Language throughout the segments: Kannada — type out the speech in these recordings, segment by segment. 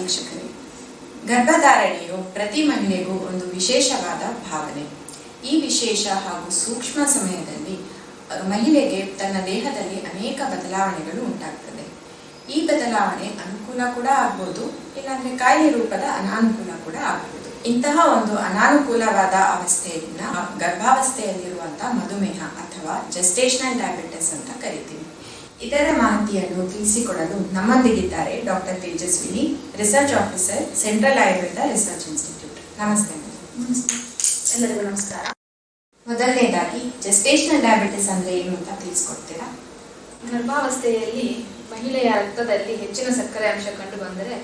ವೀಕ್ಷಕರೇ, ಗರ್ಭಧಾರಣೆಯು ಪ್ರತಿ ಮಹಿಳೆಗೂ ಒಂದು ವಿಶೇಷವಾದ ಭಾವನೆ. ಈ ವಿಶೇಷ ಹಾಗೂ ಸೂಕ್ಷ್ಮ ಸಮಯದಲ್ಲಿ ಮಹಿಳೆಗೆ ತನ್ನ ದೇಹದಲ್ಲಿ ಅನೇಕ ಬದಲಾವಣೆಗಳು ಉಂಟಾಗ್ತದೆ. ಈ ಬದಲಾವಣೆ ಅನುಕೂಲ ಕೂಡ ಆಗ್ಬೋದು, ಇಲ್ಲಾಂದ್ರೆ ಕಾಯಿಲೆ ರೂಪದ ಅನಾನುಕೂಲ ಕೂಡ ಆಗ್ಬೋದು. ಇಂತಹ ಒಂದು ಅನಾನುಕೂಲವಾದ ಅವಸ್ಥೆಯನ್ನ ಗರ್ಭಾವಸ್ಥೆಯಲ್ಲಿರುವಂತಹ ಮಧುಮೇಹ ಅಥವಾ ಜೆಸ್ಟೇಷನಲ್ ಡಯಾಬಿಟಿಸ್ ಅಂತ ಕರಿತೀವಿ. ಇದರ ಮಾಹಿತಿಯನ್ನು ತಿಳಿಸಿಕೊಡಲು ನಮ್ಮೊಂದಿಗಿದ್ದಾರೆ doctor Tejaswini, research officer, central Ayurveda research institute. ನಮಸ್ತೆ. ಎಲ್ಲರಿಗೂ ನಮಸ್ಕಾರ. ಮೊದಲನೇದಾಗಿ ಜೆಸ್ಟೇಷನಲ್ ಡಯಾಬಿಟಿಸ್ ಅಂದ್ರೆ ಏನು ಅಂತ ತಿಳಿಸ್ಕೊಡ್ತೀರಾ? ಗರ್ಭಾವಸ್ಥೆಯಲ್ಲಿ ಮಹಿಳೆಯ ರಕ್ತದಲ್ಲಿ ಹೆಚ್ಚಿನ ಸಕ್ಕರೆ ಅಂಶ ಕಂಡು ಬಂದರೆ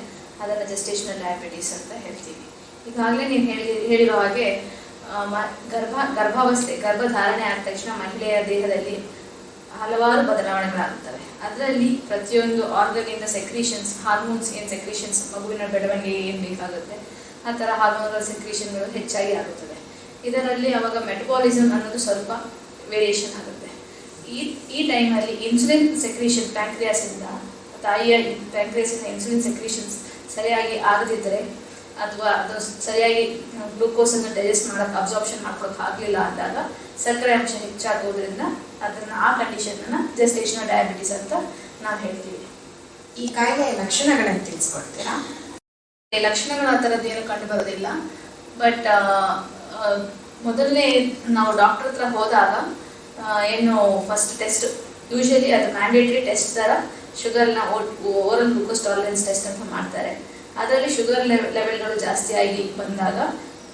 ಅದನ್ನು ಜೆಸ್ಟೇಷನಲ್ ಡಯಾಬಿಟಿಸ್ ಅಂತ ಹೇಳ್ತೀವಿ. ಈಗಾಗಲೇ ನೀವು ಹೇಳಿರೋ ಹಾಗೆ ಗರ್ಭಧಾರಣೆ ಆದ ತಕ್ಷಣ ಮಹಿಳೆಯ ದೇಹದಲ್ಲಿ ಹಲವಾರು ಬದಲಾವಣೆಗಳಾಗುತ್ತವೆ. ಅದರಲ್ಲಿ ಪ್ರತಿಯೊಂದು ಆರ್ಗನಿಂದ ಸೆಕ್ರೀಷನ್ಸ್, ಹಾರ್ಮೋನ್ಸ್ ಏನು ಸೆಕ್ರೀಷನ್ಸ್ ಮಗುವಿನ ಬೆಳವಣಿಗೆಗೆ ಏನು ಬೇಕಾಗುತ್ತೆ ಆ ಥರ ಹಾರ್ಮೋನ್ಗಳ ಸೆಕ್ರೀಷನ್ಗಳು ಹೆಚ್ಚಾಗಿ ಆಗುತ್ತದೆ. ಇದರಲ್ಲಿ ಅವಾಗ ಮೆಟಬಾಲಿಸಮ್ ಅನ್ನೋದು ಸ್ವಲ್ಪ ವೇರಿಯೇಷನ್ ಆಗುತ್ತೆ. ಈ ಟೈಮಲ್ಲಿ ಇನ್ಸುಲಿನ್ ಸೆಕ್ರೀಷನ್ ಪ್ಯಾಂಕ್ರಿಯಾಸಿಂದ, ತಾಯಿಯ ಪ್ಯಾಂಕ್ರಿಯಾಸಿಂದ ಇನ್ಸುಲಿನ್ ಸೆಕ್ರೀಷನ್ಸ್ ಸರಿಯಾಗಿ ಆಗದಿದ್ದರೆ ಅಥವಾ ಅದು ಸರಿಯಾಗಿ ಗ್ಲೂಕೋಸನ್ನು ಡೈಜೆಸ್ಟ್ ಮಾಡೋಕ್ಕೆ ಅಬ್ಸಾರ್ಪ್ಷನ್ ಮಾಡ್ಕೊಳಕ್ಕೆ ಆಗಲಿಲ್ಲ ಅಂದಾಗ ಸಕ್ಕರೆ ಅಂಶ ಹೆಚ್ಚಾಗೋದ್ರಿಂದ ಆ ಕಂಡೀಷನ್ನ ಜೆಸ್ಟೇಷನಲ್ ಡಯಾಬಿಟಿಸ್ ಅಂತ ನಾವು ಹೇಳ್ತೀವಿ. ಈ ಕಾಯಿಲೆಯ ಲಕ್ಷಣಗಳನ್ನು ತಿಳಿಸ್ಕೊಡ್ತೀರಾ? ಲಕ್ಷಣಗಳು ಆ ಥರದ್ದು ಏನು ಕಂಡು ಬರೋದಿಲ್ಲ. ಬಟ್ ಮೊದಲನೇ ನಾವು ಡಾಕ್ಟರ್ ಹತ್ರ ಹೋದಾಗ ಏನು ಫಸ್ಟ್ ಟೆಸ್ಟ್, ಯೂಶಲಿ ಅದು ಮ್ಯಾಂಡೇಟರಿ ಟೆಸ್ಟ್ ಥರ ಶುಗರ್ನ ಓರಲ್ ಗ್ಲೂಕೋಸ್ ಟಾಲರೆನ್ಸ್ ಟೆಸ್ಟ್ ಅಂತ ಮಾಡ್ತಾರೆ. ಅದರಲ್ಲಿ ಶುಗರ್ ಲೆವೆಲ್ಗಳು ಜಾಸ್ತಿ ಆಗಿ ಬಂದಾಗ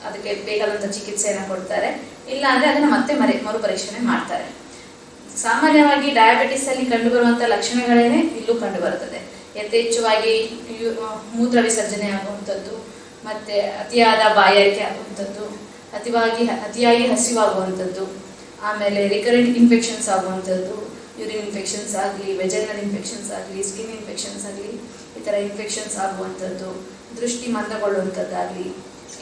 ಅದಕ್ಕೆ ಬೇಕಾದಂಥ ಚಿಕಿತ್ಸೆಯನ್ನು ಕೊಡ್ತಾರೆ. ಇಲ್ಲ ಅಂದರೆ ಅದನ್ನು ಮತ್ತೆ ಮರುಪರೀಕ್ಷಣೆ ಮಾಡ್ತಾರೆ. ಸಾಮಾನ್ಯವಾಗಿ ಡಯಾಬಿಟಿಸಲ್ಲಿ ಕಂಡುಬರುವಂಥ ಲಕ್ಷಣಗಳೇನೆ ಇಲ್ಲೂ ಕಂಡುಬರುತ್ತದೆ. ಯಥೇಚ್ಛವಾಗಿ ಮೂತ್ರ ವಿಸರ್ಜನೆ ಆಗುವಂಥದ್ದು, ಮತ್ತು ಅತಿಯಾದ ಬಾಯಾರಿಕೆ ಆಗುವಂಥದ್ದು, ಅತಿಯಾಗಿ ಹಸಿವಾಗುವಂಥದ್ದು, ಆಮೇಲೆ ರಿಕರೆಂಟ್ ಇನ್ಫೆಕ್ಷನ್ಸ್ ಆಗುವಂಥದ್ದು, ಯೂರಿನ್ ಇನ್ಫೆಕ್ಷನ್ಸ್ ಆಗಲಿ, ವೆಜೈನಲ್ ಇನ್ಫೆಕ್ಷನ್ಸ್ ಆಗಲಿ, ಸ್ಕಿನ್ ಇನ್ಫೆಕ್ಷನ್ಸ್ ಆಗಲಿ, ಈ ಥರ ಇನ್ಫೆಕ್ಷನ್ಸ್ ಆಗುವಂಥದ್ದು, ದೃಷ್ಟಿ ಮಂದಗೊಳ್ಳುವಂಥದ್ದಾಗಲಿ,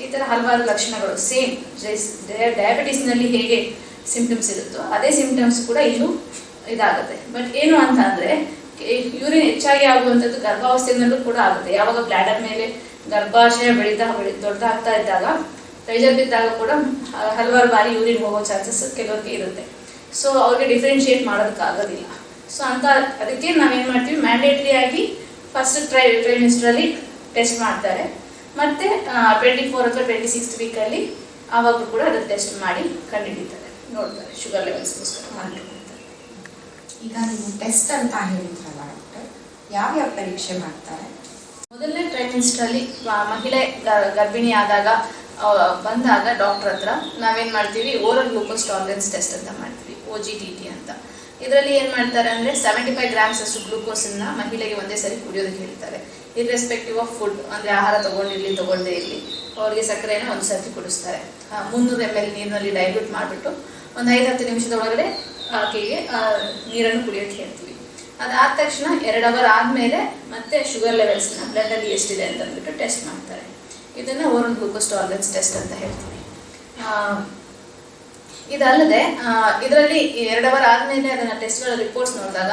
ಈ ಥರ ಹಲವಾರು ಲಕ್ಷಣಗಳು ಸೇಮ್ ಡಯಾಬಿಟಿಸ್ನಲ್ಲಿ ಹೇಗೆ ಸಿಂಪ್ಟಮ್ಸ್ ಇರುತ್ತೋ ಅದೇ ಸಿಂಪ್ಟಮ್ಸ್ ಕೂಡ ಇಲ್ಲೂ ಇದಾಗುತ್ತೆ. ಬಟ್ ಏನು ಅಂತ ಅಂದರೆ ಯೂರಿನ್ ಹೆಚ್ಚಾಗಿ ಆಗುವಂಥದ್ದು ಗರ್ಭಾವಸ್ಥೆಯಲ್ಲೂ ಕೂಡ ಆಗುತ್ತೆ. ಯಾವಾಗ ಬ್ಲ್ಯಾಡರ್ ಮೇಲೆ ಗರ್ಭಾಶಯ ದೊಡ್ಡದಾಗ್ತಾ ಇದ್ದಾಗ ಪ್ರೆಷರ್ ಬಿದ್ದಾಗ ಕೂಡ ಹಲವಾರು ಬಾರಿ ಯೂರಿನ್ ಹೋಗೋ ಚಾನ್ಸಸ್ ಕೆಲವರಿಗೆ ಇರುತ್ತೆ. ಸೊ ಅವ್ರಿಗೆ ಡಿಫ್ರೆನ್ಶಿಯೇಟ್ ಮಾಡೋದಕ್ಕಾಗೋದಿಲ್ಲ. ಸೊ ಅದಕ್ಕೆ ನಾವೇನು ಮಾಡ್ತೀವಿ, ಮ್ಯಾಂಡೇಟ್ರಿ ಆಗಿ ಫಸ್ಟ್ ಟ್ರೈಮಿಸ್ಟ್ರಲ್ಲಿ ಟೆಸ್ಟ್ ಮಾಡ್ತಾರೆ. ಮತ್ತು 24 ಅಥವಾ 26th ವೀಕಲ್ಲಿ ಆವಾಗ ಕೂಡ ಅದನ್ನು ಟೆಸ್ಟ್ ಮಾಡಿ ಕಂಡುಹಿಡಿತಾರೆ, ನೋಡ್ತಾರೆ, ಶುಗರ್ ಲೆವೆಲ್ಸ್ಗೋಸ್ಕರ ಮಾಡಿರ್ತಾರೆ. ಈಗ ನೀವು ಟೆಸ್ಟ್ ಅಂತ ಹೇಳಿದ್ರಲ್ಲ ಡಾಕ್ಟರ್, ಯಾವ್ಯಾವ ಪರೀಕ್ಷೆ ಮಾಡ್ತಾರೆ? ಮೊದಲನೇ ಟ್ರೈಮಿಸ್ಟ್ರಲ್ಲಿ ಮಹಿಳೆ ಗರ್ಭಿಣಿ ಆದಾಗ ಬಂದಾಗ ಡಾಕ್ಟರ್ ಹತ್ರ ನಾವೇನು ಮಾಡ್ತೀವಿ, ಓರಲ್ ಗ್ಲೂಕೋಸ್ ಟಾಲರೆನ್ಸ್ ಟೆಸ್ಟ್ ಅಂತ ಮಾಡ್ತೀವಿ, OGTT ಅಂತ. ಇದರಲ್ಲಿ ಏನು ಮಾಡ್ತಾರೆ ಅಂದರೆ 75 grams ಅಷ್ಟು ಗ್ಲೂಕೋಸನ್ನು ಮಹಿಳೆಗೆ ಒಂದೇ ಸರಿ ಕುಡಿಯೋದಕ್ಕೆ ಹೇಳ್ತಾರೆ. ಇರ್ರೆಸ್ಪೆಕ್ಟಿವ್ ಆಫ್ ಫುಡ್, ಅಂದರೆ ಆಹಾರ ತೊಗೊಂಡೇ ಇರಲಿ ಅವರಿಗೆ ಸಕ್ಕರೆಯನ್ನು ಒಂದು ಸರ್ತಿ ಕುಡಿಸ್ತಾರೆ. 300 ml ನೀರಿನಲ್ಲಿ ಡೈಲ್ಯೂಟ್ ಮಾಡಿಬಿಟ್ಟು ಒಂದು 5-10 ನಿಮಿಷದೊಳಗಡೆ ಆಕೆಗೆ ನೀರನ್ನು ಕುಡಿಯೋಕ್ಕೆ ಹೇಳ್ತೀವಿ. ಅದಾದ ತಕ್ಷಣ 2 ಅವರ್ ಆದಮೇಲೆ ಮತ್ತೆ ಶುಗರ್ ಲೆವೆಲ್ಸ್ನ ಬ್ಲಡ್ಡಲ್ಲಿ ಎಷ್ಟಿದೆ ಅಂತ ಅಂದ್ಬಿಟ್ಟು ಟೆಸ್ಟ್ ಮಾಡ್ತಾರೆ. ಇದನ್ನು ಓರಲ್ ಗ್ಲೂಕೋಸ್ ಟಾಲರೆನ್ಸ್ ಟೆಸ್ಟ್ ಅಂತ ಹೇಳ್ತೀವಿ. ಇದಲ್ಲದೆ ಇದರಲ್ಲಿ 2 ಅವರ್ ಆದಮೇಲೆ ಅದನ್ನು ಟೆಸ್ಟ್ಗಳ ರಿಪೋರ್ಟ್ಸ್ ನೋಡಿದಾಗ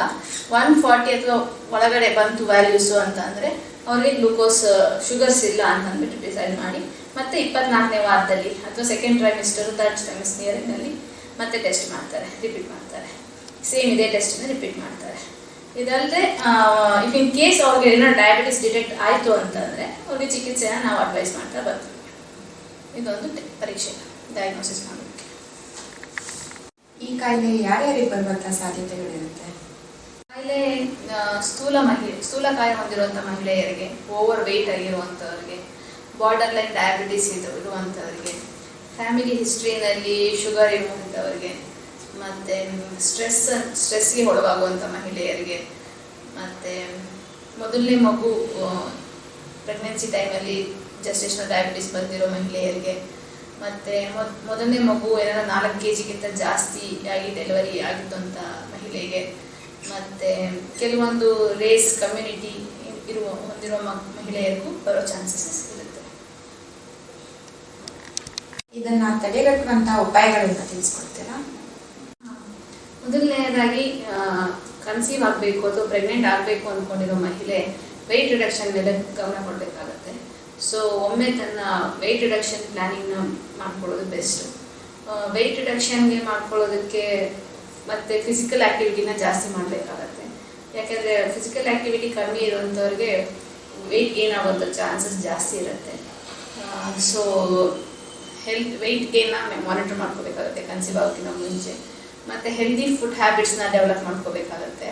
140 ಅಥವಾ ಒಳಗಡೆ ಬಂತು ವ್ಯಾಲ್ಯೂಸು ಅಂತ ಅಂದರೆ ಅವ್ರಿಗೆ ಗ್ಲೂಕೋಸ್ ಶುಗರ್ಸ್ ಇಲ್ಲ ಅಂತ ಅಂದ್ಬಿಟ್ಟು ಡಿಸೈಡ್ ಮಾಡಿ ಮತ್ತೆ 24ನೇ ವಾರದಲ್ಲಿ ಅಥವಾ ಸೆಕೆಂಡ್ ಟ್ರೈಮಿಸ್ಟರ್, ಥರ್ಡ್ ಟ್ರೈಮಿಸ್ಟರ್ನಲ್ಲಿ ಮತ್ತೆ ಟೆಸ್ಟ್ ಮಾಡ್ತಾರೆ, ರಿಪೀಟ್ ಮಾಡ್ತಾರೆ. ಸೇಮ್ ಇದೇ ಟೆಸ್ಟನ್ನು ರಿಪೀಟ್ ಮಾಡ್ತಾರೆ. ಇದಲ್ಲದೆ ಇಫ್ ಇನ್ ಕೇಸ್ ಅವ್ರಿಗೆ ಏನೋ ಡಯಾಬಿಟಿಸ್ ಡಿಟೆಕ್ಟ್ ಆಯಿತು ಅಂತಂದರೆ ಅವ್ರಿಗೆ ಚಿಕಿತ್ಸೆಯನ್ನು ನಾವು ಅಡ್ವೈಸ್ ಮಾಡ್ತಾ ಬರ್ತೀವಿ. ಇದೊಂದು ಪರೀಕ್ಷೆ, ಡಯಾಗ್ನೋಸಿಸ್ ಮಾಡೋದು. ಈ ಕಾಯಿಲೆ ಯಾರ್ಯಾರಿಗೆ ಬರುವಂಥ ಸಾಧ್ಯತೆಗಳಿರುತ್ತೆ? ಕಾಯಿಲೆ ಸ್ಥೂಲಕಾಯ ಹೊಂದಿರುವಂಥ ಮಹಿಳೆಯರಿಗೆ, ಓವರ್ ವೆಯ್ಟ್ ಆಗಿರುವಂಥವ್ರಿಗೆ, ಬಾರ್ಡರ್ ಲೈನ್ ಡಯಾಬಿಟಿಸ್ ಇರುವಂಥವ್ರಿಗೆ, ಫ್ಯಾಮಿಲಿ ಹಿಸ್ಟ್ರಿನಲ್ಲಿ ಶುಗರ್ ಇರುವಂಥವ್ರಿಗೆ, ಮತ್ತು ಸ್ಟ್ರೆಸ್ಗೆ ಒಳಗಾಗುವಂಥ ಮಹಿಳೆಯರಿಗೆ, ಮತ್ತು ಮೊದಲನೇ ಮಗು ಪ್ರೆಗ್ನೆನ್ಸಿ ಟೈಮಲ್ಲಿ ಜೆಸ್ಟೇಷನಲ್ ಡಯಾಬಿಟಿಸ್ ಬಂದಿರೋ ಮಹಿಳೆಯರಿಗೆ, ಮತ್ತು ಮೊದಲನೇ ಮಗು ಏನಾದ್ರು 4 kgಗಿಂತ ಜಾಸ್ತಿ ಆಗಿ ಡೆಲಿವರಿ ಆಗಿದ್ದಂಥ ಮಹಿಳೆಗೆ, ಮತ್ತು ಕೆಲವೊಂದು ರೇಸ್ ಕಮ್ಯುನಿಟಿ ಹೊಂದಿರುವ ಮಹಿಳೆಯರಿಗೂ ಬರೋ ಚಾನ್ಸಸ್ ಇರುತ್ತೆ. ಇದನ್ನು ತಡೆಗಟ್ಟುವಂಥ ಉಪಾಯಗಳನ್ನು ತಿಳಿಸ್ಕೊಡ್ತೀರಾ? ಮೊದಲನೇದಾಗಿ ಕನ್ಸೀವ್ ಆಗಬೇಕು ಅಥವಾ ಪ್ರೆಗ್ನೆಂಟ್ ಆಗಬೇಕು ಅಂದ್ಕೊಂಡಿರೋ ಮಹಿಳೆ ವೆಯ್ಟ್ ರಿಡಕ್ಷನ್ ಮೇಲೆ ಗಮನ ಕೊಡಬೇಕಾಗತ್ತೆ. ಸೊ ಒಮ್ಮೆ ತನ್ನ ವೆಯ್ಟ್ ರಿಡಕ್ಷನ್ ಪ್ಲ್ಯಾನಿಂಗ್ನ ಮಾಡ್ಕೊಳ್ಳೋದು ಬೆಸ್ಟು. ವೆಯ್ಟ್ ರಿಡಕ್ಷನ್ಗೆ ಮಾಡ್ಕೊಳ್ಳೋದಕ್ಕೆ ಮತ್ತು ಫಿಸಿಕಲ್ ಆ್ಯಕ್ಟಿವಿಟಿನ ಜಾಸ್ತಿ ಮಾಡಬೇಕಾಗತ್ತೆ. ಯಾಕೆಂದರೆ ಫಿಸಿಕಲ್ ಆ್ಯಕ್ಟಿವಿಟಿ ಕಮ್ಮಿ ಇರುವಂಥವ್ರಿಗೆ ವೆಯ್ಟ್ ಗೇನ್ ಆಗೋಂಥ ಚಾನ್ಸಸ್ ಜಾಸ್ತಿ ಇರುತ್ತೆ. ಸೊ ವೆಯ್ಟ್ ಗೇನ್ನ ಮಾನಿಟರ್ ಮಾಡ್ಕೋಬೇಕಾಗುತ್ತೆ ಕನ್ಸೀವ್ ಆಗೋಕ್ಕಿಂತ ಮುಂಚೆ. ಮತ್ತು ಹೆಲ್ದಿ ಫುಡ್ ಹ್ಯಾಬಿಟ್ಸ್ನ ಡೆವಲಪ್ ಮಾಡ್ಕೋಬೇಕಾಗತ್ತೆ.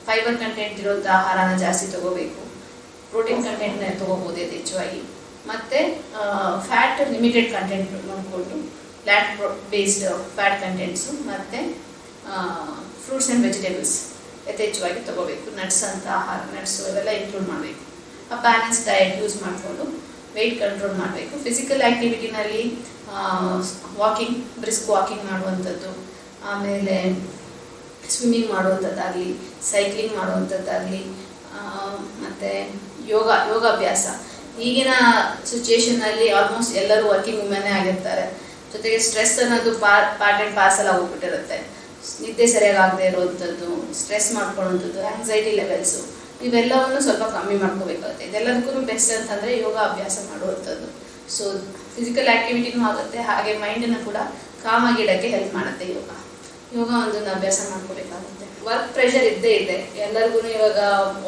ಫೈಬರ್ ಕಂಟೆಂಟ್ ಇರೋಂಥ ಆಹಾರನ ಜಾಸ್ತಿ ತೊಗೋಬೇಕು. ಪ್ರೋಟೀನ್ ಕಂಟೆಂಟ್ನ ತೊಗೋಬೋದು ಯಥೇಚ್ಛವಾಗಿ. ಮತ್ತು ಫ್ಯಾಟ್ ಲಿಮಿಟೆಡ್ ಕಂಟೆಂಟ್ ನೋಡಿಕೊಂಡು ಫ್ಲ್ಯಾಟ್ ಬೇಸ್ಡ್ ಫ್ಯಾಟ್ ಕಂಟೆಂಟ್ಸು ಮತ್ತು ಫ್ರೂಟ್ಸ್ ಆ್ಯಂಡ್ ವೆಜಿಟೇಬಲ್ಸ್ ಯಥೇಚ್ಛವಾಗಿ ತೊಗೋಬೇಕು. ನಟ್ಸ್ ಅಂತ ಆಹಾರ, ನಟ್ಸು ಇವೆಲ್ಲ ಇನ್ಕ್ಲೂಡ್ ಮಾಡಬೇಕು. ಆ ಬ್ಯಾಲೆನ್ಸ್ ಡಯಟ್ ಯೂಸ್ ಮಾಡಿಕೊಂಡು ವೆಯ್ಟ್ ಕಂಟ್ರೋಲ್ ಮಾಡಬೇಕು. ಫಿಸಿಕಲ್ ಆ್ಯಕ್ಟಿವಿಟಿನಲ್ಲಿ ವಾಕಿಂಗ್, ಬ್ರಿಸ್ಕ್ ವಾಕಿಂಗ್ ಮಾಡುವಂಥದ್ದು, ಆಮೇಲೆ ಸ್ವಿಮ್ಮಿಂಗ್ ಮಾಡುವಂಥದ್ದಾಗಲಿ, ಸೈಕ್ಲಿಂಗ್ ಮಾಡುವಂಥದ್ದಾಗಲಿ, ಮತ್ತು ಯೋಗಾಭ್ಯಾಸ. ಈಗಿನ ಸಿಚುಯೇಷನ್ನಲ್ಲಿ ಆಲ್ಮೋಸ್ಟ್ ಎಲ್ಲರೂ ವರ್ಕಿಂಗ್ ವುಮೆನ್ನೇ ಆಗಿರ್ತಾರೆ. ಜೊತೆಗೆ ಸ್ಟ್ರೆಸ್ ಅನ್ನೋದು ಪಾರ್ಟ್ ಆ್ಯಂಡ್ ಪಾರ್ಸಲ್ ಹೋಗ್ಬಿಟ್ಟಿರುತ್ತೆ. ನಿದ್ದೆ ಸರಿಯಾಗದೇ ಇರುವಂಥದ್ದು, ಸ್ಟ್ರೆಸ್ ಮಾಡ್ಕೊಳ್ಳೋವಂಥದ್ದು, ಆ್ಯಂಗ್ಸೈಟಿ ಲೆವೆಲ್ಸು, ಇವೆಲ್ಲವನ್ನು ಸ್ವಲ್ಪ ಕಮ್ಮಿ ಮಾಡ್ಕೋಬೇಕಾಗುತ್ತೆ. ಇದೆಲ್ಲದಕ್ಕೂ ಬೆಸ್ಟ್ ಅಂತಂದರೆ ಯೋಗ ಅಭ್ಯಾಸ ಮಾಡುವಂಥದ್ದು. ಸೊ ಫಿಸಿಕಲ್ ಆ್ಯಕ್ಟಿವಿಟಿನೂ ಆಗುತ್ತೆ, ಹಾಗೆ ಮೈಂಡನ್ನು ಕೂಡ ಕಾಮಾಗಿಡೋಕ್ಕೆ ಹೆಲ್ಪ್ ಮಾಡುತ್ತೆ ಯೋಗ ಒಂದೊಂದು ಅಭ್ಯಾಸ ಮಾಡ್ಕೋಬೇಕಾಗುತ್ತೆ. ವರ್ಕ್ ಪ್ರೆಷರ್ ಇದ್ದೇ ಇದೆ ಎಲ್ಲರಿಗೂ. ಇವಾಗ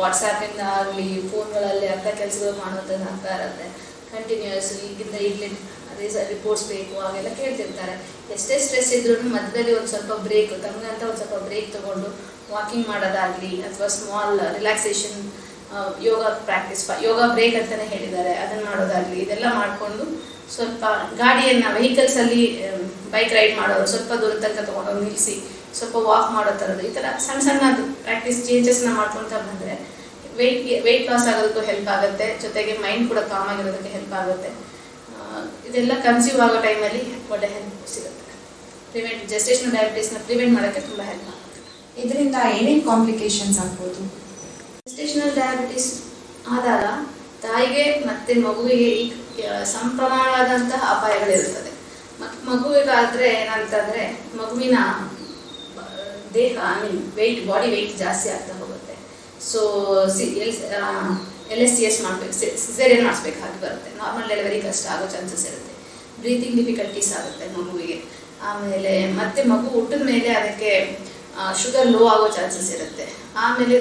ವಾಟ್ಸಾಪಿಂದ ಆಗಲಿ, ಫೋನ್ಗಳಲ್ಲಿ ಅರ್ಧ ಕೆಲಸಗಳು ಮಾಡುವಂಥದ್ದು ಆಗ್ತಾ ಇರುತ್ತೆ. ಕಂಟಿನ್ಯೂಸ್ ಈಗಿಂದ ಈಗಲೇ ಅದೇ ರಿಪೋರ್ಟ್ಸ್ ಬೇಕು ಹಾಗೆಲ್ಲ ಕೇಳ್ತಿರ್ತಾರೆ. ಎಷ್ಟೇ ಸ್ಟ್ರೆಸ್ ಇದ್ರೂ ಮಧ್ಯದಲ್ಲಿ ಒಂದು ಸ್ವಲ್ಪ ಬ್ರೇಕ್, ತಮಗಂತ ಒಂದು ಸ್ವಲ್ಪ ಬ್ರೇಕ್ ತೊಗೊಂಡು ವಾಕಿಂಗ್ ಮಾಡೋದಾಗಲಿ ಅಥವಾ ಸ್ಮಾಲ್ ರಿಲ್ಯಾಕ್ಸೇಷನ್ ಯೋಗ ಪ್ರಾಕ್ಟೀಸ್, ಯೋಗ ಬ್ರೇಕ್ ಅಂತಲೇ ಹೇಳಿದ್ದಾರೆ, ಅದನ್ನು ಮಾಡೋದಾಗಲಿ, ಇದೆಲ್ಲ ಮಾಡಿಕೊಂಡು ಸ್ವಲ್ಪ ಗಾಡಿಯನ್ನು ವೆಹಿಕಲ್ಸಲ್ಲಿ ಬೈಕ್ ರೈಡ್ ಮಾಡೋದು ಸ್ವಲ್ಪ ದೂರ ತನಕ ತೊಗೊಂಡು ನಿಲ್ಲಿಸಿ ಸ್ವಲ್ಪ ವಾಕ್ ಮಾಡೋ ಥರದ್ದು, ಈ ಥರ ಸಣ್ಣ ಸಣ್ಣ ಪ್ರಾಕ್ಟೀಸ್ ಚೇಂಜಸ್ನ ಮಾಡ್ಕೊಳ್ತಾ ಬಂದರೆ ವೆಯ್ಟ್ ಲಾಸ್ ಆಗೋದಕ್ಕೂ ಹೆಲ್ಪ್ ಆಗುತ್ತೆ. ಜೊತೆಗೆ ಮೈಂಡ್ ಕೂಡ ಕಾಮ್ ಆಗಿರೋದಕ್ಕೆ ಹೆಲ್ಪ್ ಆಗುತ್ತೆ. ಇದೆಲ್ಲ ಕನ್ಸ್ಯೂಮ್ ಆಗೋ ಟೈಮಲ್ಲಿ ಒಳ್ಳೆ ಹೆಲ್ಪ್ ಸಿಗುತ್ತೆ. ಜೆಸ್ಟೇಷನಲ್ ಡಯಾಬಿಟೀಸ್ನ ಪ್ರಿವೆಂಟ್ ಮಾಡೋಕ್ಕೆ ತುಂಬ ಹೆಲ್ಪ್ ಆಗುತ್ತೆ. ಇದರಿಂದ ಏನೇನು ಕಾಂಪ್ಲಿಕೇಶನ್ಸ್ ಆಗ್ಬೋದು? ಜೆಸ್ಟೇಷನಲ್ ಡಯಾಬಿಟೀಸ್ ಆದಾಗ ತಾಯಿಗೆ ಮತ್ತು ಮಗುವಿಗೆ ಸಂಪ್ರಮಾಣವಾದಂತಹ ಅಪಾಯಗಳಿರುತ್ತದೆ. ಮತ್ತು ಮಗುವಿಗಾದರೆ ಏನಂತಂದರೆ ಮಗುವಿನ ದೇಹ ಬಾಡಿ ವೆಯ್ಟ್ ಜಾಸ್ತಿ ಆಗ್ತಾ ಹೋಗುತ್ತೆ. ಸೊ LSCS ಮಾಡಬೇಕು, ಸಿಸೇರಿಯನ್ ಮಾಡಿಸ್ಬೇಕಾಗಿ ಬರುತ್ತೆ. ನಾರ್ಮಲ್ ಡೆಲಿವರಿ ಕಷ್ಟ ಆಗೋ ಚಾನ್ಸಸ್ ಇರುತ್ತೆ. ಬ್ರೀತಿಂಗ್ ಡಿಫಿಕಲ್ಟೀಸ್ ಆಗುತ್ತೆ ಮಗುವಿಗೆ. ಆಮೇಲೆ ಮತ್ತೆ ಮಗು ಹುಟ್ಟಿದ ಮೇಲೆ ಅದಕ್ಕೆ ಶುಗರ್ ಲೋ ಆಗೋ ಚಾನ್ಸಸ್ ಇರುತ್ತೆ. ಆಮೇಲೆ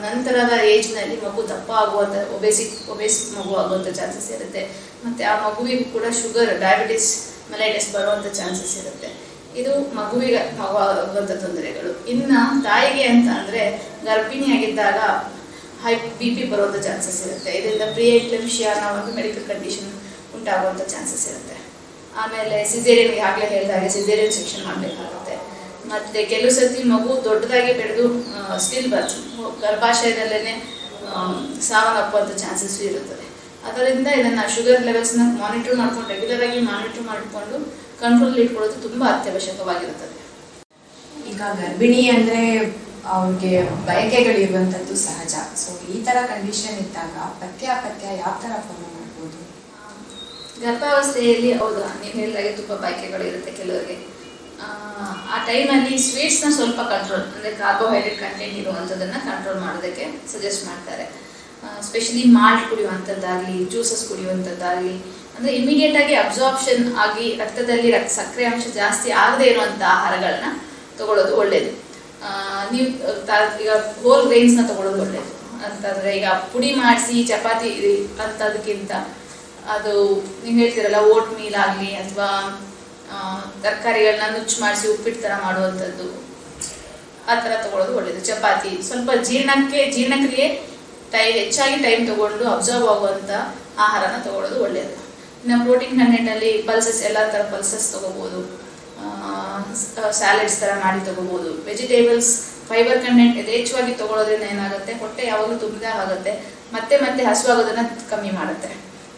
ನಂತರದ ಏಜ್ನಲ್ಲಿ ಮಗು ದಪ್ಪ ಆಗುವಂಥ ಒಬೇಸ್ ಮಗು ಆಗುವಂಥ ಚಾನ್ಸಸ್ ಇರುತ್ತೆ. ಮತ್ತು ಆ ಮಗುವಿಗೂ ಕೂಡ ಶುಗರ್, ಡಯಾಬಿಟಿಸ್ ಮೆಲೈಟಿಸ್ ಬರುವಂಥ ಚಾನ್ಸಸ್ ಇರುತ್ತೆ. ಇದು ಮಗುವಿಗೆ ಆಗುವಂಥ ತೊಂದರೆಗಳು. ಇನ್ನು ತಾಯಿಗೆ ಅಂತ ಅಂದರೆ ಗರ್ಭಿಣಿಯಾಗಿದ್ದಾಗ ಹೈ BP ಬರುವಂಥ ಚಾನ್ಸಸ್ ಇರುತ್ತೆ. ಇದರಿಂದ ಪ್ರಿಎಕ್ಲೆಂಪ್ಷಿಯಾ ಅನ್ನೋ ಒಂದು ಮೆಡಿಕಲ್ ಕಂಡೀಷನ್ ಉಂಟಾಗುವಂಥ ಚಾನ್ಸಸ್ ಇರುತ್ತೆ. ಆಮೇಲೆ ಸಿಸೇರಿಯನ್ಗೆ ಆಗಲೇ ಹೇಳಿದಾಗೆ ಸಿಸೇರಿಯನ್ ಸೆಕ್ಷನ್ ಮಾಡಬೇಕಾಗುತ್ತೆ. ಮತ್ತು ಕೆಲವು ಸರ್ತಿ ಮಗು ದೊಡ್ಡದಾಗಿ ಬೆಳೆದು ಸ್ಟಿಲ್ ಬರ್ತ್ ಗರ್ಭಾಶಯದಲ್ಲೇ ಸಾವನ್ನಪ್ಪುವಂಥ ಚಾನ್ಸಸ್ ಇರುತ್ತದೆ. ಅದರಿಂದ ಇದನ್ನು ಶುಗರ್ ಲೆವೆಲ್ಸ್ನ ಮಾನಿಟರ್ ಮಾಡ್ಕೊಂಡು ರೆಗ್ಯುಲರಾಗಿ ಮಾನಿಟರ್ ಮಾಡಿಕೊಂಡು ಕಂಟ್ರೋಲ್ ಇಟ್ಕೊಳ್ಳೋದು ತುಂಬ ಅತ್ಯವಶ್ಯಕವಾಗಿರುತ್ತದೆ. ಈಗ ಗರ್ಭಿಣಿ ಅಂದರೆ ಅವ್ರಿಗೆ ಬಯಕೆಗಳಿರುವಂಥದ್ದು ಸಹಜ. ಸೊ ಈ ಥರ ಕಂಡೀಷನ್ ಇದ್ದಾಗ ಪಥ್ಯ ಯಾವ ಥರ ಫಾಲೋ ಮಾಡ್ಬೋದು? ಗರ್ಭಾವಸ್ಥೆಯಲ್ಲಿ ಹೌದು, ನೀವು ಹೇಳಿದಾಗೆ ತುಂಬ ಬಯಕೆಗಳಿರುತ್ತೆ ಕೆಲವರಿಗೆ. ಆ ಟೈಮಲ್ಲಿ ಸ್ವೀಟ್ಸ್ನ ಸ್ವಲ್ಪ ಕಂಟ್ರೋಲ್, ಅಂದರೆ ಕಾರ್ಬೋಹೈಡ್ರೇಟ್ ಕಂಟೆಂಟ್ ಇರುವಂಥದ್ದನ್ನು ಕಂಟ್ರೋಲ್ ಮಾಡೋದಕ್ಕೆ ಸಜೆಸ್ಟ್ ಮಾಡ್ತಾರೆ. ಸ್ಪೆಷಲಿ ಮಾಲ್ಟ್ ಕುಡಿಯುವಂಥದ್ದಾಗಲಿ, ಜ್ಯೂಸಸ್ ಕುಡಿಯುವಂಥದ್ದಾಗಲಿ, ಅಂದರೆ ಇಮಿಡಿಯೇಟಾಗಿ ಅಬ್ಸಾರ್ಪ್ಷನ್ ಆಗಿ ರಕ್ತದಲ್ಲಿ ಸಕ್ಕರೆ ಅಂಶ ಜಾಸ್ತಿ ಆಗದೇ ಇರುವಂಥ ಆಹಾರಗಳನ್ನ ತಗೊಳ್ಳೋದು ಒಳ್ಳೆಯದು. ನೀವು ಈಗ ಹೋಲ್ ಗ್ರೈನ್ಸ್ನ ತಗೊಳ್ಳೋದು ಒಳ್ಳೆಯದು. ಅಂತಂದರೆ ಈಗ ಪುಡಿ ಮಾಡಿಸಿ ಚಪಾತಿ ಅಂಥದಕ್ಕಿಂತ ಅದು ನೀವು ಹೇಳ್ತೀರಲ್ಲ ಓಟ್ ಮೀಲ್ ಆಗಲಿ ಅಥವಾ ತರಕಾರಿಗಳನ್ನ ನುಚ್ಚು ಮಾಡಿಸಿ ಉಪ್ಪಿಟ್ಟು ಥರ ಮಾಡುವಂಥದ್ದು, ಆ ಥರ ತಗೊಳ್ಳೋದು ಒಳ್ಳೆಯದು. ಚಪಾತಿ ಸ್ವಲ್ಪ ಜೀರ್ಣಕ್ರಿಯೆ ಹೆಚ್ಚಾಗಿ ಟೈಮ್ ತಗೊಂಡು ಅಬ್ಸರ್ವ್ ಆಗುವಂಥ ಆಹಾರನ ತಗೊಳ್ಳೋದು ಒಳ್ಳೆಯದು. ಇನ್ನು ಪ್ರೋಟೀನ್ ಕಂಟೆಂಟಲ್ಲಿ ಪಲ್ಸಸ್, ಎಲ್ಲ ಥರ ಪಲ್ಸಸ್ ತೊಗೋಬೋದು, ಸ್ಯಾಲೆಡ್ಸ್ ಥರ ಮಾಡಿ ತೊಗೋಬೋದು. ವೆಜಿಟೇಬಲ್ಸ್ ಫೈಬರ್ ಕಂಟೆಂಟ್ ಯಥೇಚ್ಛವಾಗಿ ತೊಗೊಳ್ಳೋದ್ರಿಂದ ಏನಾಗುತ್ತೆ, ಹೊಟ್ಟೆ ಯಾವಾಗಲೂ ತುಂಬಿದಾಗ ಆಗುತ್ತೆ, ಮತ್ತೆ ಹಸುವಾಗೋದನ್ನು ಕಮ್ಮಿ ಮಾಡುತ್ತೆ.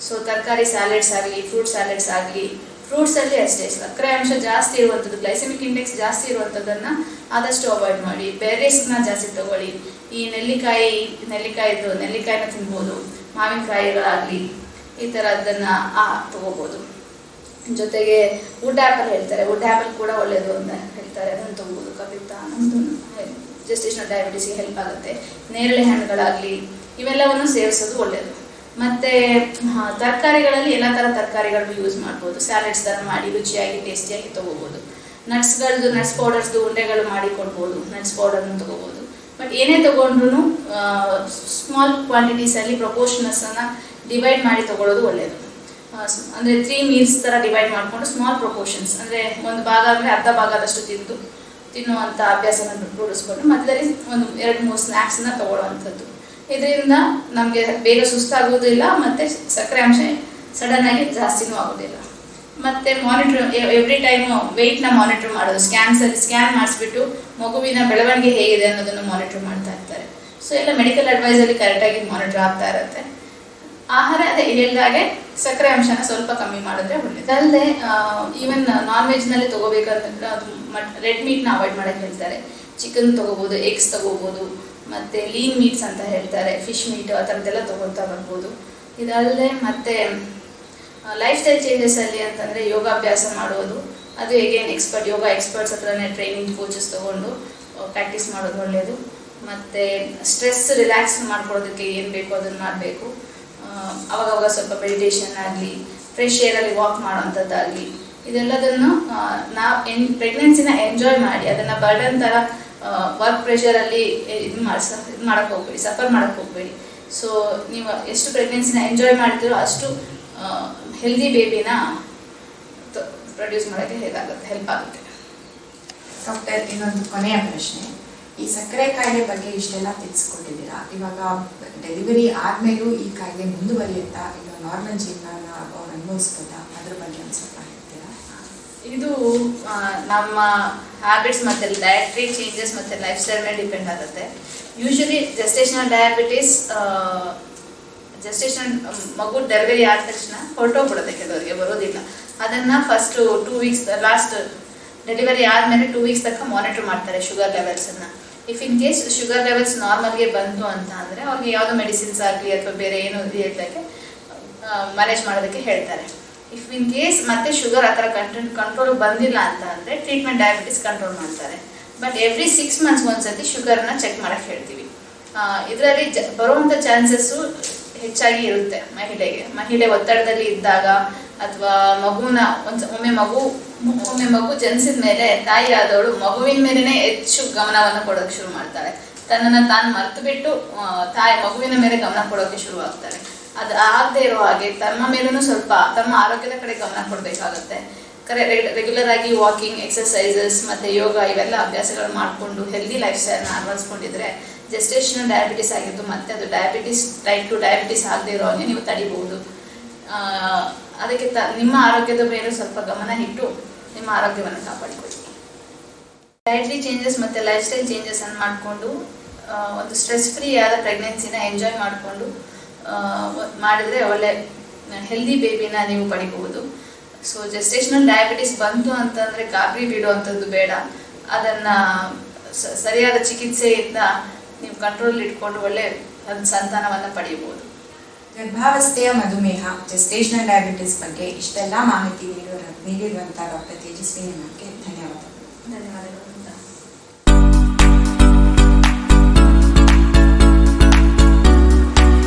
ಸೊ ತರಕಾರಿ ಸ್ಯಾಲೆಡ್ಸ್ ಆಗಲಿ, ಫ್ರೂಟ್ ಸ್ಯಾಲೆಡ್ಸ್ ಆಗಲಿ, ಫ್ರೂಟ್ಸಲ್ಲಿ ಅಷ್ಟೇ ಸಕ್ಕರೆ ಅಂಶ ಜಾಸ್ತಿ ಇರುವಂಥದ್ದು, ಗ್ಲೈಸೆಮಿಕ್ ಇಂಡೆಕ್ಸ್ ಜಾಸ್ತಿ ಇರುವಂಥದ್ದನ್ನು ಆದಷ್ಟು ಅವಾಯ್ಡ್ ಮಾಡಿ. ಬೇರೇಸ್ನ ಜಾಸ್ತಿ ತಗೊಳ್ಳಿ. ಈ ನೆಲ್ಲಿಕಾಯಿನ ತಿನ್ಬೋದು, ಮಾವಿನಕಾಯಿಗಳಾಗಲಿ ಈ ಥರದ್ದನ್ನು ತಗೋಬೋದು. ಜೊತೆಗೆ ವುಡ್ ಆ್ಯಪಲ್ ಹೇಳ್ತಾರೆ, ವುಡ್ ಆ್ಯಪಲ್ ಕೂಡ ಒಳ್ಳೆಯದು ಅಂತ ಹೇಳ್ತಾರೆ, ಅದನ್ನು ತಗೋಬೋದು. ಕಪಿತಾ ನಮ್ಮದು ಜೆಸ್ಟೇಷನಲ್ ಡಯಾಬಿಟಿಸ್ಗೆ ಹೆಲ್ಪ್ ಆಗುತ್ತೆ. ನೇರಳೆ ಹಣ್ಣುಗಳಾಗಲಿ, ಇವೆಲ್ಲವನ್ನು ಸೇವಿಸೋದು ಒಳ್ಳೆಯದು. ಮತ್ತು ತರಕಾರಿಗಳಲ್ಲಿ ಎಲ್ಲ ಥರ ತರಕಾರಿಗಳನ್ನು ಯೂಸ್ ಮಾಡ್ಬೋದು. ಸ್ಯಾಲೆಡ್ಸ್ ಥರ ಮಾಡಿ ರುಚಿಯಾಗಿ ಟೇಸ್ಟಿಯಾಗಿ ತೊಗೋಬೋದು. ನಟ್ಸ್ ಪೌಡರ್ಸ್ದು ಉಂಡೆಗಳು ಮಾಡಿ ಕೊಡ್ಬೋದು. ನಟ್ಸ್ ಪೌಡರ್ನ ತೊಗೋಬೋದು. ಬಟ್ ಏನೇ ತೊಗೊಂಡ್ರು ಸ್ಮಾಲ್ ಕ್ವಾಂಟಿಟೀಸಲ್ಲಿ ಪ್ರಪೋರ್ಷನಸನ್ನು ಡಿವೈಡ್ ಮಾಡಿ ತೊಗೊಳ್ಳೋದು ಒಳ್ಳೆಯದು. ಅಂದರೆ 3 ಮೀಲ್ಸ್ ಥರ ಡಿವೈಡ್ ಮಾಡಿಕೊಂಡು ಸ್ಮಾಲ್ ಪ್ರಪೋರ್ಷನ್ಸ್, ಅಂದರೆ ಒಂದು ಭಾಗ ಅಂದರೆ ಅರ್ಧ ಭಾಗದಷ್ಟು ತಿನ್ನುವಂಥ ಅಭ್ಯಾಸವನ್ನು ರೂಢಿಸ್ಕೊಂಡು ಮಧ್ಯದಲ್ಲಿ ಒಂದು 2-3 ಸ್ನ್ಯಾಕ್ಸನ್ನ ತೊಗೊಳ್ಳುವಂಥದ್ದು. ಇದರಿಂದ ನಮಗೆ ಬೇಗ ಸುಸ್ತಾಗೋದಿಲ್ಲ ಮತ್ತು ಸಕ್ಕರೆ ಅಂಶ ಸಡನ್ನಾಗಿ ಜಾಸ್ತಿನೂ ಆಗೋದಿಲ್ಲ. ಮತ್ತು ಎವ್ರಿ ಟೈಮು ವೆಯ್ಟ್ನ ಮಾನಿಟರ್ ಮಾಡೋದು. ಸ್ಕ್ಯಾನ್ ಮಾಡಿಸ್ಬಿಟ್ಟು ಮಗುವಿನ ಬೆಳವಣಿಗೆ ಹೇಗಿದೆ ಅನ್ನೋದನ್ನು ಮಾನಿಟರ್ ಮಾಡ್ತಾ ಇರ್ತಾರೆ. ಸೊ ಎಲ್ಲ ಮೆಡಿಕಲ್ ಅಡ್ವೈಸಲ್ಲಿ ಕರೆಕ್ಟಾಗಿ ಮಾನಿಟರ್ ಆಗ್ತಾ ಇರುತ್ತೆ. ಆಹಾರ ಅದೇ ಹೇಳಿದಾಗೆ ಸಕ್ಕರೆ ಅಂಶನ ಸ್ವಲ್ಪ ಕಮ್ಮಿ ಮಾಡಿದ್ರೆ ಒಳ್ಳೆಯದು. ಅದಲ್ಲದೆ ಈವನ್ ನಾನ್ ವೆಜ್ನಲ್ಲಿ ತೊಗೋಬೇಕಂತಂದ್ರೆ ಅದು ರೆಡ್ ಮೀಟ್ನ ಅವಾಯ್ಡ್ ಮಾಡೋಕ್ಕೆ ಹೇಳ್ತಾರೆ. ಚಿಕನ್ ತೊಗೋಬೋದು, ಎಗ್ಸ್ ತೊಗೋಬೋದು, ಮತ್ತು ಲೀನ್ ಮೀಟ್ಸ್ ಅಂತ ಹೇಳ್ತಾರೆ, ಫಿಶ್ ಮೀಟ್ ಆ ಥರದ್ದೆಲ್ಲ ತೊಗೊಳ್ತಾ ಬರ್ಬೋದು. ಇದಲ್ಲದೆ ಮತ್ತು ಲೈಫ್ ಸ್ಟೈಲ್ ಚೇಂಜಸಲ್ಲಿ ಅಂತಂದರೆ ಯೋಗಾಭ್ಯಾಸ ಮಾಡೋದು. ಅದು ಹೇಗೇನು ಯೋಗ ಎಕ್ಸ್ಪರ್ಟ್ಸ್ ಹತ್ರನೇ ಟ್ರೈನಿಂಗ್ ಕೋಚಸ್ ತೊಗೊಂಡು ಪ್ರಾಕ್ಟೀಸ್ ಮಾಡೋದು ಒಳ್ಳೆಯದು. ಮತ್ತು ಸ್ಟ್ರೆಸ್ ರಿಲ್ಯಾಕ್ಸ್ ಮಾಡ್ಕೊಳ್ಳೋದಕ್ಕೆ ಏನು ಬೇಕೋ ಅದನ್ನು ಮಾಡಬೇಕು. ಅವಾಗವಾಗ ಸ್ವಲ್ಪ ಮೆಡಿಟೇಷನ್ ಆಗಲಿ, ಫ್ರೆಶ್ ಏರಲ್ಲಿ ವಾಕ್ ಮಾಡೋವಂಥದ್ದಾಗಲಿ, ಇದೆಲ್ಲದನ್ನು ನಾವು ಪ್ರೆಗ್ನೆನ್ಸಿನ ಎಂಜಾಯ್ ಮಾಡಿ ಅದನ್ನು ಬರ್ಡನ್ ಥರ ವರ್ಕ್ ಪ್ರೆಷರಲ್ಲಿ ಮಾಡೋಕ್ಕೆ ಹೋಗ್ಬೇಡಿ, ಸಫರ್ ಮಾಡೋಕ್ಕೆ ಹೋಗ್ಬೇಡಿ. ಸೊ ನೀವು ಎಷ್ಟು ಪ್ರೆಗ್ನೆನ್ಸಿನ ಎಂಜಾಯ್ ಮಾಡ್ತೀರೋ ಅಷ್ಟು ಹೆಲ್ದಿ ಬೇಬಿನ ಪ್ರೊಡ್ಯೂಸ್ ಮಾಡೋಕ್ಕೆ ಹೆಲ್ಪ್ ಆಗುತ್ತೆ. ಡಾಕ್ಟರ್, ಇನ್ನೊಂದು ಕೊನೆಯ ಪ್ರಶ್ನೆ. ಈ ಸಕ್ಕರೆ ಕಾಯಿಲೆ ಬಗ್ಗೆ ಇಷ್ಟೆಲ್ಲ ತಿಳಿಸ್ಕೊಟ್ಟಿದ್ದೀರಾ. ಇವಾಗ ಡೆಲಿವರಿ ಆದಮೇಲೂ ಈ ಕಾಯಿಲೆ ಮುಂದುವರಿಯುತ್ತಾ, ಇಲ್ಲ ನಾರ್ಮಲ್ ಜೀವನ ಅವ್ರು ಅನುಭವಿಸ್ಬೋದಾ? ಅದ್ರ ಬಗ್ಗೆ ಒಂದು ಸ್ವಲ್ಪ ಹೇಳ್ತೀರಾ? ಇದು ನಮ್ಮ ಹ್ಯಾಬಿಟ್ಸ್ ಮತ್ತು ಡಯಟ್ರಿ ಚೇಂಜಸ್ ಮತ್ತು ಲೈಫ್ ಸ್ಟೈಲ್ ಮೇಲೆ ಡಿಪೆಂಡ್ ಆಗುತ್ತೆ. ಯೂಶಲಿ ಜೆಸ್ಟೇಷನಲ್ ಡಯಾಬಿಟಿಸ್ ಮಗು ಡೆಲಿವರಿ ಆದ ತಕ್ಷಣ ಹೊರಟೋಗ್ಬಿಡುತ್ತೆ, ಕೆಲವರಿಗೆ ಬರೋದಿಲ್ಲ. ಅದನ್ನು ಫಸ್ಟ್ 2 ವೀಕ್ಸ್ ಲಾಸ್ಟ್ ಡೆಲಿವರಿ ಆದಮೇಲೆ 2 ವೀಕ್ಸ್ ತನಕ ಮಾನಿಟರ್ ಮಾಡ್ತಾರೆ ಶುಗರ್ ಲೆವೆಲ್ಸನ್ನು. If in case sugar levels ನಾರ್ಮಲ್ಗೆ ಬಂತು ಅಂತ ಅಂದರೆ ಅವ್ರಿಗೆ ಯಾವುದೋ ಮೆಡಿಸಿನ್ಸ್ ಆಗಲಿ ಅಥವಾ ಬೇರೆ ಏನೋ ಹೇಳ್ತಕ್ಕೆ ಮ್ಯಾನೇಜ್ ಮಾಡೋದಕ್ಕೆ ಹೇಳ್ತಾರೆ. ಇಫ್ ಇನ್ ಕೇಸ್ ಮತ್ತೆ ಶುಗರ್ ಆ ಥರ ಕಂಟ್ರೋಲ್ ಬಂದಿಲ್ಲ ಅಂತ ಅಂದರೆ ಟ್ರೀಟ್ಮೆಂಟ್ ಡಯಾಬಿಟಿಸ್ ಕಂಟ್ರೋಲ್ ಮಾಡ್ತಾರೆ. ಬಟ್ ಎವ್ರಿ 6 ಮಂತ್ಸ್ ಒಂದ್ಸತಿ ಶುಗರ್ನ ಚೆಕ್ ಮಾಡೋಕ್ಕೆ ಹೇಳ್ತೀವಿ. ಇದರಲ್ಲಿ ಬರುವಂಥ ಚಾನ್ಸಸ್ಸು ಹೆಚ್ಚಾಗಿ ಇರುತ್ತೆ ಮಹಿಳೆ ಒತ್ತಡದಲ್ಲಿ ಇದ್ದಾಗ, ಅಥವಾ ಒಮ್ಮೆ ಮಗು ಜನಿಸಿದ ಮೇಲೆ ತಾಯಿ ಆದವಳು ಮಗುವಿನ ಮೇಲೇ ಹೆಚ್ಚು ಗಮನವನ್ನು ಕೊಡೋಕ್ಕೆ ಶುರು ಮಾಡ್ತಾಳೆ. ತನ್ನನ್ನು ತಾನು ಮರೆತು ಬಿಟ್ಟು ಮಗುವಿನ ಮೇಲೆ ಗಮನ ಕೊಡೋಕ್ಕೆ ಶುರು ಆಗ್ತಾರೆ. ಅದು ಆಗದೆ ಇರೋ ಹಾಗೆ ತಮ್ಮ ಮೇಲೂ ಸ್ವಲ್ಪ ತಮ್ಮ ಆರೋಗ್ಯದ ಕಡೆ ಗಮನ ಕೊಡಬೇಕಾಗುತ್ತೆ. ರೆಗ್ಯುಲರ್ ಆಗಿ ವಾಕಿಂಗ್, ಎಕ್ಸಸೈಸಸ್ ಮತ್ತು ಯೋಗ ಇವೆಲ್ಲ ಅಭ್ಯಾಸಗಳು ಮಾಡಿಕೊಂಡು ಹೆಲ್ದಿ ಲೈಫ್ ಸ್ಟೈಲ್ನ ಅಳವಡಿಸ್ಕೊಂಡಿದ್ರೆ ಜೆಸ್ಟೇಷನಲ್ ಡಯಾಬಿಟಿಸ್ ಆಗಿದ್ದು ಮತ್ತೆ ಅದು ಟೈಪ್ 2 ಡಯಾಬಿಟಿಸ್ ಆಗದೆ ಇರೋ ಹಾಗೆ ನೀವು ತಡಿಬಹುದು. ಅದಕ್ಕೆ ನಿಮ್ಮ ಆರೋಗ್ಯದ ಮೇಲೆ ಸ್ವಲ್ಪ ಗಮನ ಇಟ್ಟು ನಿಮ್ಮ ಆರೋಗ್ಯವನ್ನು ಕಾಪಾಡಿಕೊಳ್ಳಿ. ಡಯಟ್ರಿ ಚೇಂಜಸ್ ಮತ್ತು ಲೈಫ್ ಸ್ಟೈಲ್ ಚೇಂಜಸನ್ನು ಮಾಡಿಕೊಂಡು ಒಂದು ಸ್ಟ್ರೆಸ್ ಫ್ರೀ ಆದ ಪ್ರೆಗ್ನೆನ್ಸಿನ ಎಂಜಾಯ್ ಮಾಡಿಕೊಂಡು ಮಾಡಿದರೆ ಒಳ್ಳೆ ಹೆಲ್ದಿ ಬೇಬಿನ ನೀವು ಪಡಿಬಹುದು. ಸೊ ಜೆಸ್ಟೇಷನಲ್ ಡಯಾಬಿಟಿಸ್ ಬಂತು ಅಂತಂದರೆ ಗಾಬರಿ ಬಿಡುವಂಥದ್ದು ಬೇಡ. ಅದನ್ನು ಸರಿಯಾದ ಚಿಕಿತ್ಸೆಯಿಂದ ನೀವು ಕಂಟ್ರೋಲ್ ಇಟ್ಕೊಂಡು ಒಳ್ಳೆ ಸಂತಾನವನ್ನು ಪಡೆಯಬಹುದು. ಗರ್ಭಾವಸ್ಥೆಯ ಮಧುಮೇಹ, ಜೆಸ್ಟೇಷನಲ್ ಡಯಾಬಿಟಿಸ್ ಬಗ್ಗೆ ಇಷ್ಟೆಲ್ಲ ಮಾಹಿತಿ ನೀಡಿರುವಂಥ ಡಾಕ್ಟರ್ ತೇಜಸ್ವಿನಿ ಮ್ಯಾಮ್ಗೆ ಧನ್ಯವಾದಗಳು.